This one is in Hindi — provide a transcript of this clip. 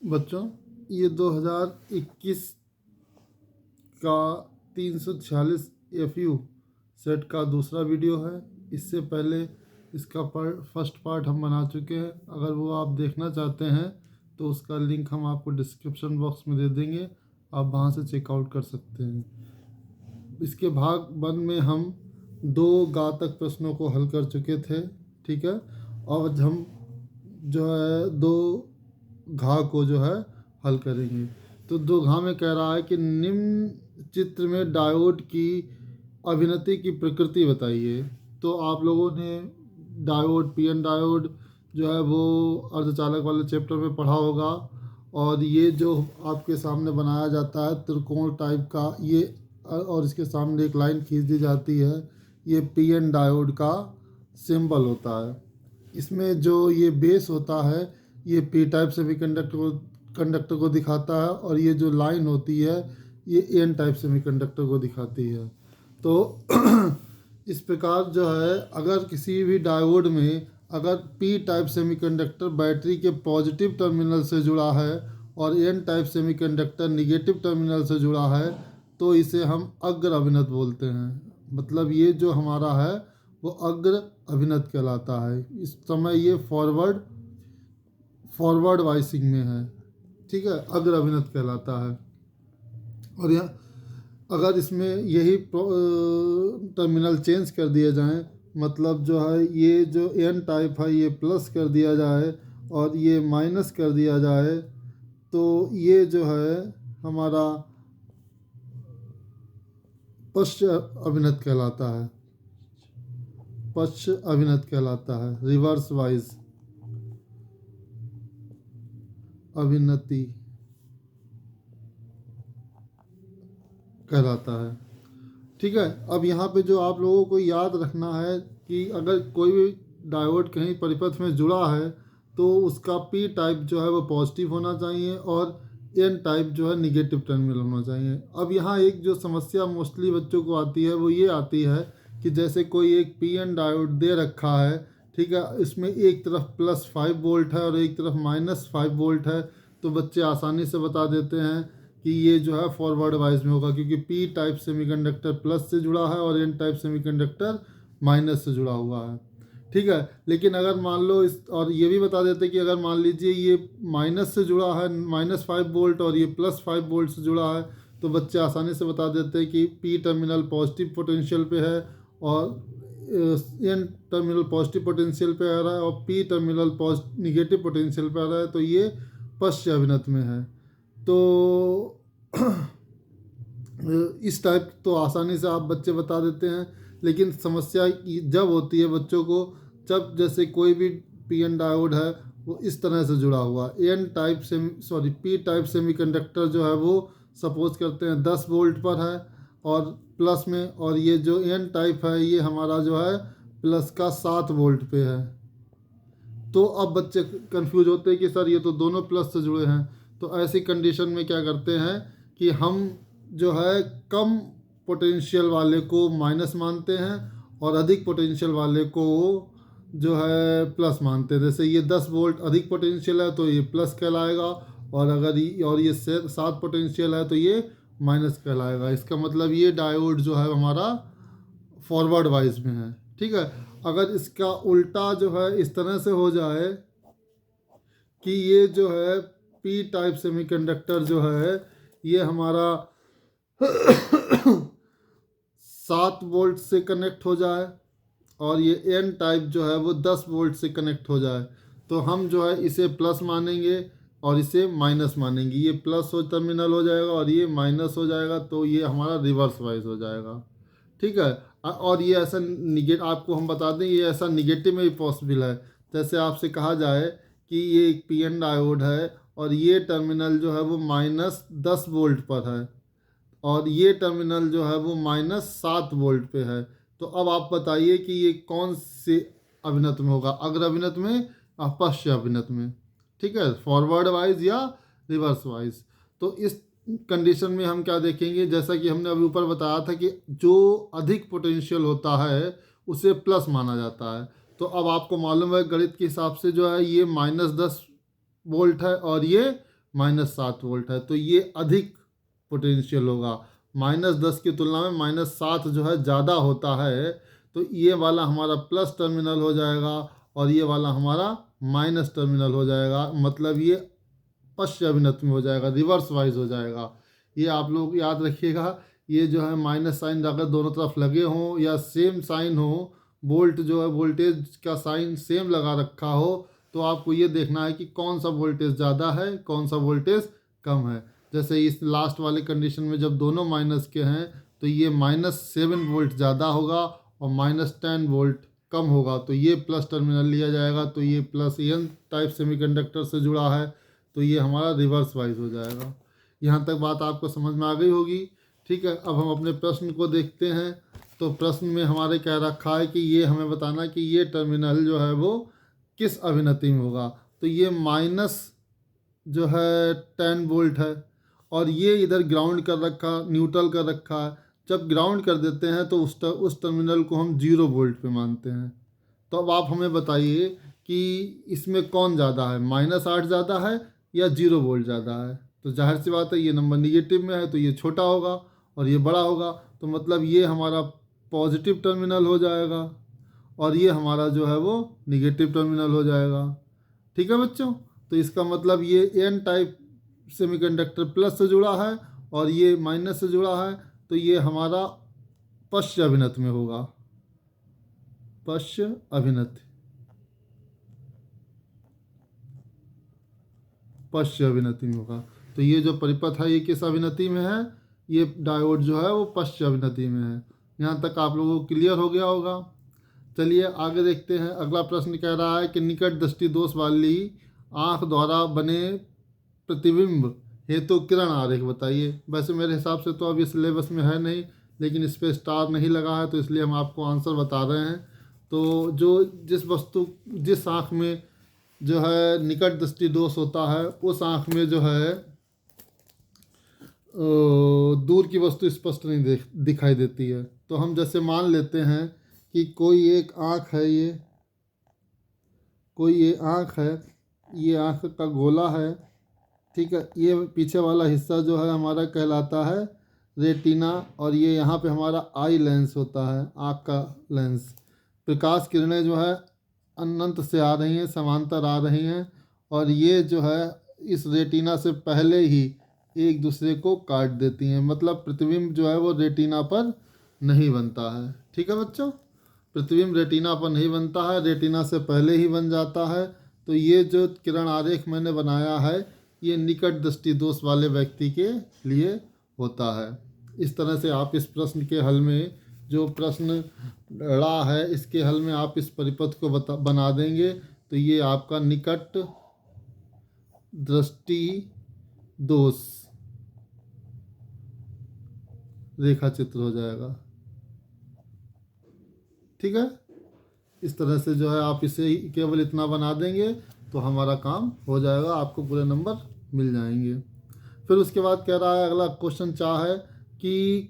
बच्चों, ये 2021 का 346 FU सेट का दूसरा वीडियो है। इससे पहले इसका फर्स्ट पार्ट हम बना चुके हैं। अगर वो आप देखना चाहते हैं तो उसका लिंक हम आपको डिस्क्रिप्शन बॉक्स में दे देंगे, आप वहाँ से चेकआउट कर सकते हैं। इसके भाग 1 में हम 2 घातक प्रश्नों को हल कर चुके थे, ठीक है। और आज हम जो है 2 घा को जो है हल करेंगे। तो 2 घा में कह रहा है कि निम्न चित्र में डायोड की अभिनति की प्रकृति बताइए। तो आप लोगों ने डायोड, पीएन डायोड जो है वो अर्धचालक वाले चैप्टर में पढ़ा होगा। और ये जो आपके सामने बनाया जाता है त्रिकोण टाइप का, ये और इसके सामने एक लाइन खींच दी जाती है, ये पीएन डायोड का सिंबल होता है। इसमें जो ये बेस होता है ये पी टाइप सेमीकंडक्टर को दिखाता है, और ये जो लाइन होती है ये एन टाइप सेमीकंडक्टर को दिखाती है। तो इस प्रकार जो है अगर किसी भी डायोड में अगर पी टाइप सेमीकंडक्टर बैटरी के पॉजिटिव टर्मिनल से जुड़ा है और N type semiconductor negative terminal से जुड़ा है तो इसे हम अग्र अभिनत बोलते हैं। मतलब ये जो हमारा है वो अग्र अभिनत कहलाता है। इस समय ये फॉरवर्ड वाइसिंग में है, ठीक है, अग्र अभिनत कहलाता है। और यहाँ अगर इसमें यही टर्मिनल चेंज कर दिए जाएं, मतलब जो है ये जो एन टाइप है ये प्लस कर दिया जाए और ये माइनस कर दिया जाए, तो ये जो है हमारा पश्च अभिनत कहलाता है। पश्च अभिनत कहलाता है, रिवर्स वाइज अभिनति कहलाता है, ठीक है। अब यहाँ पे जो आप लोगों को याद रखना है कि अगर कोई भी डायोड कहीं परिपथ में जुड़ा है तो उसका पी टाइप जो है वो पॉजिटिव होना चाहिए और एन टाइप जो है निगेटिव टर्मिनल होना चाहिए। अब यहाँ एक जो समस्या मोस्टली बच्चों को आती है वो ये आती है कि जैसे कोई एक पी एन डायोड दे रखा है, ठीक है, इसमें एक तरफ +5 वोल्ट है और एक तरफ -5 वोल्ट है, तो बच्चे आसानी से बता देते हैं कि ये जो है फॉरवर्ड वाइज में होगा, क्योंकि पी टाइप सेमीकंडक्टर प्लस से जुड़ा है और एन टाइप सेमीकंडक्टर माइनस से जुड़ा हुआ है, ठीक है। लेकिन अगर मान लो इस, और ये भी बता देते कि अगर मान लीजिए ये माइनस से जुड़ा है -5 वोल्ट और ये +5 वोल्ट से जुड़ा है, तो बच्चे आसानी से बता देते हैं कि पी टर्मिनल पॉजिटिव पोटेंशियल पे है और एन टर्मिनल पॉजिटिव पोटेंशियल पे आ रहा है और पी टर्मिनल निगेटिव पोटेंशियल पे आ रहा है, तो ये पश्च अभिनत में है। तो इस टाइप तो आसानी से आप बच्चे बता देते हैं। लेकिन समस्या जब होती है बच्चों को, जब जैसे कोई भी पी एन डायोड है वो इस तरह से जुड़ा हुआ, एन टाइप से पी टाइप सेमीकंडक्टर जो है वो सपोज करते हैं 10 वोल्ट पर है और प्लस में, और ये जो एन टाइप है ये हमारा जो है प्लस का 7 वोल्ट पे है। तो अब बच्चे कंफ्यूज होते हैं कि सर ये तो दोनों प्लस से जुड़े हैं। तो ऐसी कंडीशन में क्या करते हैं कि हम जो है कम पोटेंशियल वाले को माइनस मानते हैं और अधिक पोटेंशियल वाले को जो है प्लस मानते हैं। जैसे ये 10 वोल्ट अधिक पोटेंशियल है तो ये प्लस कहलाएगा, और अगर ये 7 पोटेंशियल है तो ये माइनस कहलाएगा। इसका मतलब ये डायोड जो है हमारा फॉरवर्ड वाइज में है, ठीक है। अगर इसका उल्टा जो है इस तरह से हो जाए कि ये जो है पी टाइप सेमीकंडक्टर जो है ये हमारा 7 वोल्ट से कनेक्ट हो जाए और ये एन टाइप जो है वो 10 वोल्ट से कनेक्ट हो जाए, तो हम जो है इसे प्लस मानेंगे और इसे माइनस मानेंगे। ये प्लस हो टर्मिनल हो जाएगा और ये माइनस हो जाएगा, तो ये हमारा रिवर्स वाइज हो जाएगा, ठीक है। और ये ऐसा आपको हम बता दें ये ऐसा निगेटिव में भी पॉसिबल है। जैसे आपसे कहा जाए कि ये एक पी एन डायोड है और ये टर्मिनल जो है वो -10 वोल्ट पर है और ये टर्मिनल जो है वो -7 वोल्ट पे है, तो अब आप बताइए कि ये कौन से अभिनत में होगा, अग्र अभिनत में या पश्च अभिनत में, ठीक है, फॉरवर्ड वाइज या रिवर्स वाइज। तो इस कंडीशन में हम क्या देखेंगे, जैसा कि हमने अभी ऊपर बताया था कि जो अधिक पोटेंशियल होता है उसे प्लस माना जाता है। तो अब आपको मालूम है गणित के हिसाब से जो है ये -10 वोल्ट है और ये -7 वोल्ट है, तो ये अधिक पोटेंशियल होगा। -10 की तुलना में -7 जो है ज़्यादा होता है, तो ये वाला हमारा प्लस टर्मिनल हो जाएगा और ये वाला हमारा माइनस टर्मिनल हो जाएगा, मतलब ये पश्च अभिनत में हो जाएगा, रिवर्स वाइज हो जाएगा। ये आप लोग याद रखिएगा, ये जो है माइनस साइन अगर दोनों तरफ लगे हों या सेम साइन हो, वोल्ट जो है वोल्टेज का साइन सेम लगा रखा हो, तो आपको ये देखना है कि कौन सा वोल्टेज ज़्यादा है कौन सा वोल्टेज कम है। जैसे इस लास्ट वाले कंडीशन में जब दोनों माइनस के हैं तो ये -7 वोल्ट ज़्यादा होगा और -10 वोल्ट कम होगा, तो ये प्लस टर्मिनल लिया जाएगा। तो ये प्लस एन टाइप सेमीकंडक्टर से जुड़ा है, तो ये हमारा रिवर्स वाइज हो जाएगा। यहाँ तक बात आपको समझ में आ गई होगी। ठीक है, अब हम अपने प्रश्न को देखते हैं। तो प्रश्न में हमारे कह रखा है कि ये हमें बताना कि ये टर्मिनल जो है वो किस अभिनति में होगा। तो ये माइनस जो है 10 वोल्ट है और ये इधर ग्राउंड कर रखा, न्यूट्रल कर रखा है। जब ग्राउंड कर देते हैं तो उस टर्मिनल को हम 0 वोल्ट पे मानते हैं। तो अब आप हमें बताइए कि इसमें कौन ज़्यादा है, -8 ज़्यादा है या 0 वोल्ट ज़्यादा है। तो जाहिर सी बात है ये नंबर निगेटिव में है, तो ये छोटा होगा और ये बड़ा होगा, तो मतलब ये हमारा पॉजिटिव टर्मिनल हो जाएगा और ये हमारा जो है वो निगेटिव टर्मिनल हो जाएगा। ठीक है बच्चों, तो इसका मतलब ये एन टाइप सेमीकंडक्टर प्लस से जुड़ा है और ये माइनस से जुड़ा है, तो ये हमारा पश्च अभिनत में होगा, पश्च अभिनत, पश्च अभिनति में होगा। तो ये जो परिपथ है ये किस अभिनति में है, ये डायोड जो है वो पश्च अभिनति में है। यहाँ तक आप लोगों को क्लियर हो गया होगा। चलिए आगे देखते हैं। अगला प्रश्न कह रहा है कि निकट दृष्टि दोष वाली आँख द्वारा बने प्रतिबिंब हेतु किरण आरेख बताइए। वैसे मेरे हिसाब से तो अब ये सिलेबस में है नहीं, लेकिन इस पर स्टार नहीं लगा है, तो इसलिए हम आपको आंसर बता रहे हैं। तो जिस आँख में जो है निकट दृष्टि दोष होता है, उस आँख में जो है दूर की वस्तु स्पष्ट नहीं दिखाई देती है। तो हम जैसे मान लेते हैं कि कोई एक आँख है, ये आँख है, ये आँख का गोला है। ठीक है, ये पीछे वाला हिस्सा जो है हमारा कहलाता है रेटिना और ये यहाँ पे हमारा आई लेंस होता है, आँख का लेंस। प्रकाश किरणें जो है अनंत से आ रही हैं, समांतर आ रही हैं और ये जो है इस रेटिना से पहले ही एक दूसरे को काट देती हैं, मतलब प्रतिबिंब जो है वो रेटिना पर नहीं बनता है। ठीक है बच्चों, प्रतिबिंब रेटिना पर नहीं बनता है, रेटिना से पहले ही बन जाता है। तो ये जो किरण आरेख मैंने बनाया है ये निकट दृष्टि दोष वाले व्यक्ति के लिए होता है। इस तरह से आप इस प्रश्न के हल में, जो प्रश्न ड़ा है इसके हल में आप इस परिपथ को बना देंगे, तो ये आपका निकट दृष्टि दोष रेखा चित्र हो जाएगा। ठीक है, इस तरह से जो है आप इसे केवल इतना बना देंगे तो हमारा काम हो जाएगा, आपको पूरे नंबर मिल जाएंगे। फिर उसके बाद कह रहा है अगला क्वेश्चन क्या है कि